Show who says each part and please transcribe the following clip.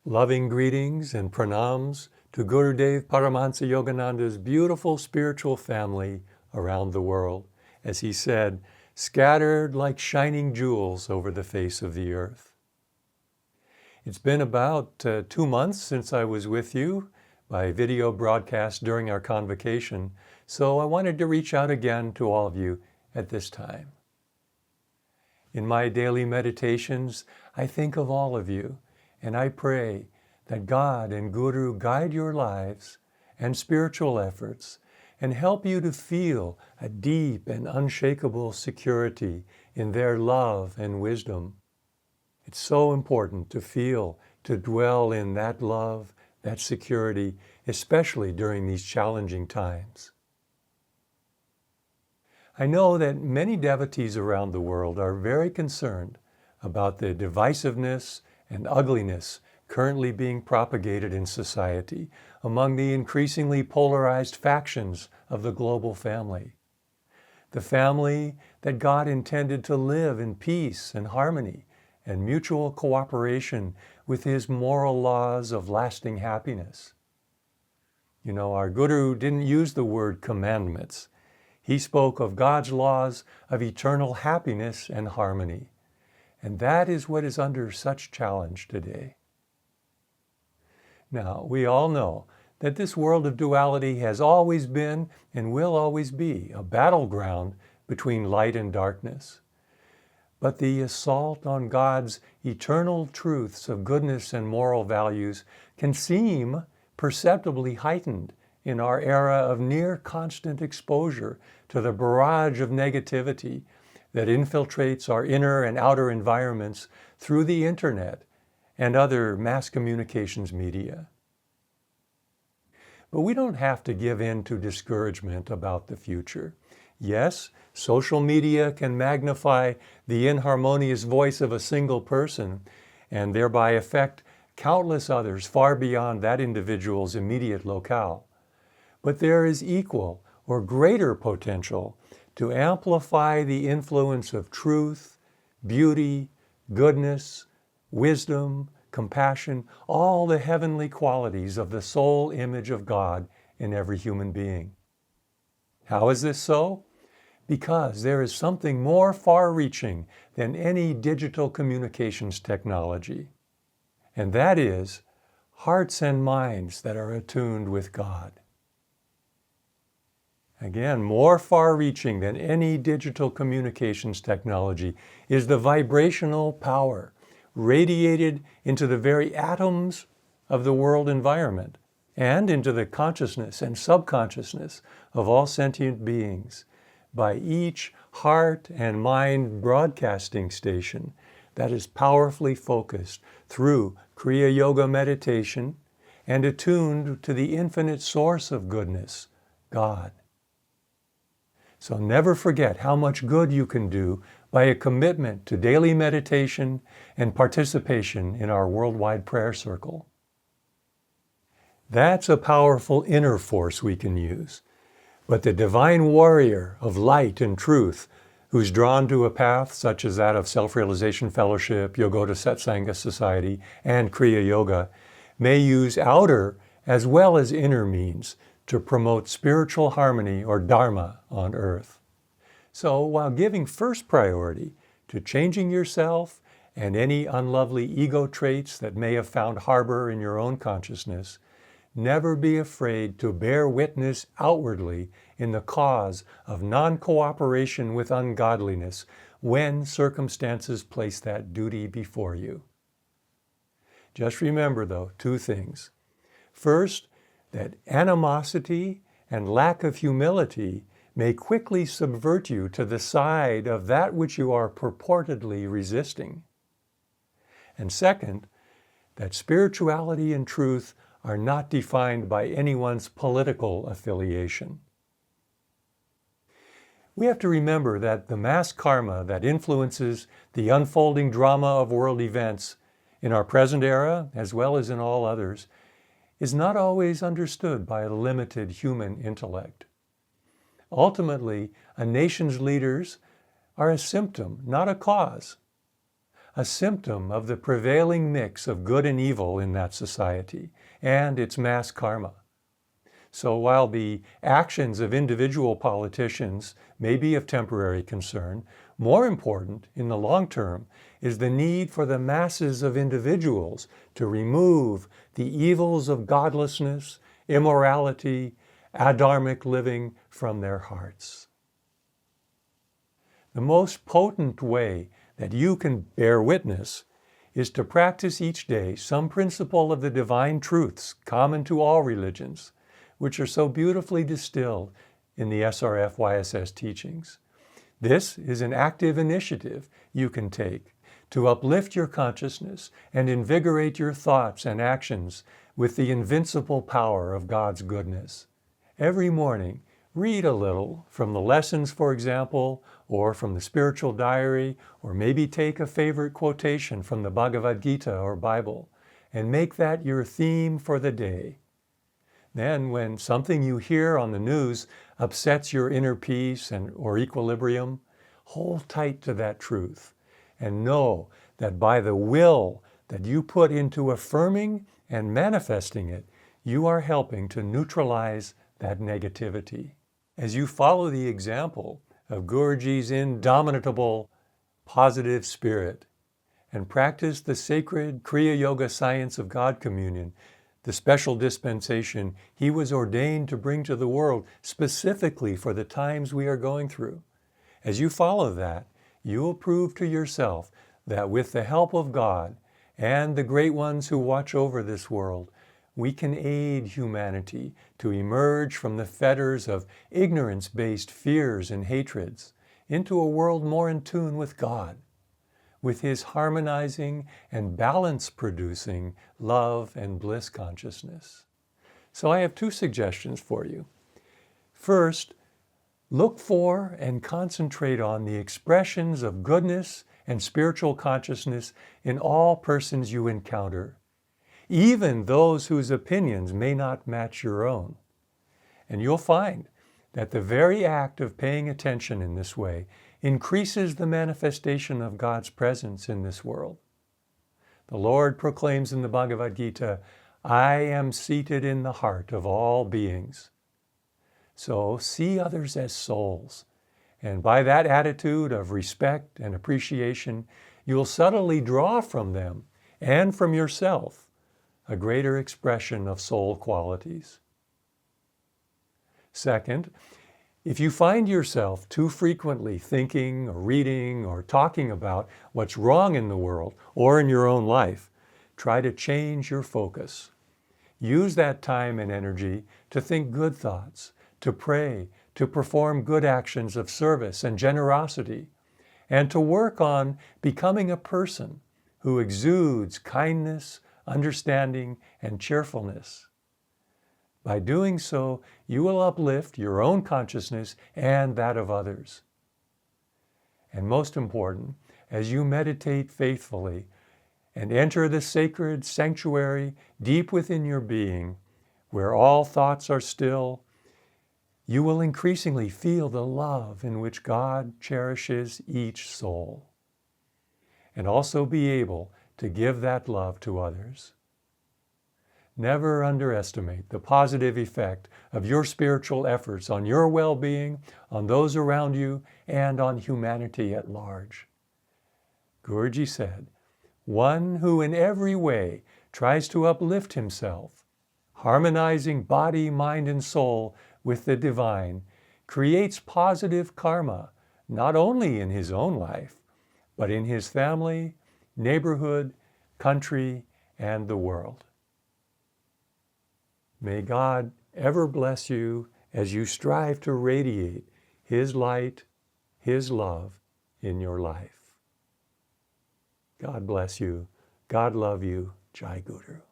Speaker 1: Loving greetings and pranams to Gurudev Paramahansa Yogananda's beautiful spiritual family around the world, as he said, scattered like shining jewels over the face of the earth. It's been about 2 months since I was with you by video broadcast during our convocation, so I wanted to reach out again to all of you at this time. In my daily meditations, I think of all of you, and I pray that God and Guru guide your lives and spiritual efforts and help you to feel a deep and unshakable security in their love and wisdom. It's so important to feel, to dwell in that love, that security, especially during these challenging times. I know that many devotees around the world are very concerned about the divisiveness and ugliness currently being propagated in society among the increasingly polarized factions of the global family. The family that God intended to live in peace and harmony and mutual cooperation with His moral laws of lasting happiness. You know, our Guru didn't use the word commandments. He spoke of God's laws of eternal happiness and harmony. And that is what is under such challenge today. Now, we all know that this world of duality has always been and will always be a battleground between light and darkness. But the assault on God's eternal truths of goodness and moral values can seem perceptibly heightened in our era of near constant exposure to the barrage of negativity that infiltrates our inner and outer environments through the internet and other mass communications media. But we don't have to give in to discouragement about the future. Yes, social media can magnify the inharmonious voice of a single person and thereby affect countless others far beyond that individual's immediate locale. But there is equal or greater potential to amplify the influence of truth, beauty, goodness, wisdom, compassion, all the heavenly qualities of the soul image of God in every human being. How is this so? Because there is something more far-reaching than any digital communications technology. And that is hearts and minds that are attuned with God. Again, more far-reaching than any digital communications technology is the vibrational power radiated into the very atoms of the world environment and into the consciousness and subconsciousness of all sentient beings by each heart and mind broadcasting station that is powerfully focused through Kriya Yoga meditation and attuned to the infinite source of goodness, God. So never forget how much good you can do by a commitment to daily meditation and participation in our worldwide prayer circle. That's a powerful inner force we can use. But the divine warrior of light and truth, who's drawn to a path such as that of Self-Realization Fellowship, Yogoda Satsanga Society, and Kriya Yoga, may use outer as well as inner means to promote spiritual harmony or dharma on earth. So while giving first priority to changing yourself and any unlovely ego traits that may have found harbor in your own consciousness, never be afraid to bear witness outwardly in the cause of non-cooperation with ungodliness when circumstances place that duty before you. Just remember, though, 2 things. First, that animosity and lack of humility may quickly subvert you to the side of that which you are purportedly resisting. And second, that spirituality and truth are not defined by anyone's political affiliation. We have to remember that the mass karma that influences the unfolding drama of world events in our present era, as well as in all others, is not always understood by a limited human intellect. Ultimately, a nation's leaders are a symptom, not a cause. a symptom of the prevailing mix of good and evil in that society and its mass karma. So while the actions of individual politicians may be of temporary concern, more important in the long term is the need for the masses of individuals to remove the evils of godlessness, immorality, adharmic living from their hearts. The most potent way that you can bear witness is to practice each day some principle of the divine truths common to all religions, which are so beautifully distilled in the SRF YSS teachings. This is an active initiative you can take to uplift your consciousness and invigorate your thoughts and actions with the invincible power of God's goodness. Every morning, read a little from the lessons, for example, or from the spiritual diary, or maybe take a favorite quotation from the Bhagavad Gita or Bible, and make that your theme for the day. Then, when something you hear on the news upsets your inner peace or equilibrium, hold tight to that truth and know that by the will that you put into affirming and manifesting it, you are helping to neutralize that negativity. As you follow the example of Guruji's indomitable positive spirit and practice the sacred Kriya Yoga science of God communion, the special dispensation he was ordained to bring to the world specifically for the times we are going through. As you follow that, you will prove to yourself that with the help of God and the great ones who watch over this world, we can aid humanity to emerge from the fetters of ignorance-based fears and hatreds into a world more in tune with God, with His harmonizing and balance-producing love and bliss consciousness. So I have two suggestions for you. First, look for and concentrate on the expressions of goodness and spiritual consciousness in all persons you encounter, even those whose opinions may not match your own. And you'll find that the very act of paying attention in this way increases the manifestation of God's presence in this world. The Lord proclaims in the Bhagavad Gita, "I am seated in the heart of all beings." So see others as souls, and by that attitude of respect and appreciation, you'll subtly draw from them and from yourself a greater expression of soul qualities. Second, if you find yourself too frequently thinking or reading or talking about what's wrong in the world or in your own life, try to change your focus. Use that time and energy to think good thoughts, to pray, to perform good actions of service and generosity, and to work on becoming a person who exudes kindness, understanding, and cheerfulness. By doing so, you will uplift your own consciousness and that of others. And most important, as you meditate faithfully and enter the sacred sanctuary deep within your being, where all thoughts are still, you will increasingly feel the love in which God cherishes each soul, and also be able to give that love to others. Never underestimate the positive effect of your spiritual efforts on your well-being, on those around you, and on humanity at large. Guruji said, "One who in every way tries to uplift himself, harmonizing body, mind, and soul with the divine, creates positive karma, not only in his own life, but in his family, neighborhood, country, and the world." May God ever bless you as you strive to radiate His light, His love in your life. God bless you. God love you. Jai Guru.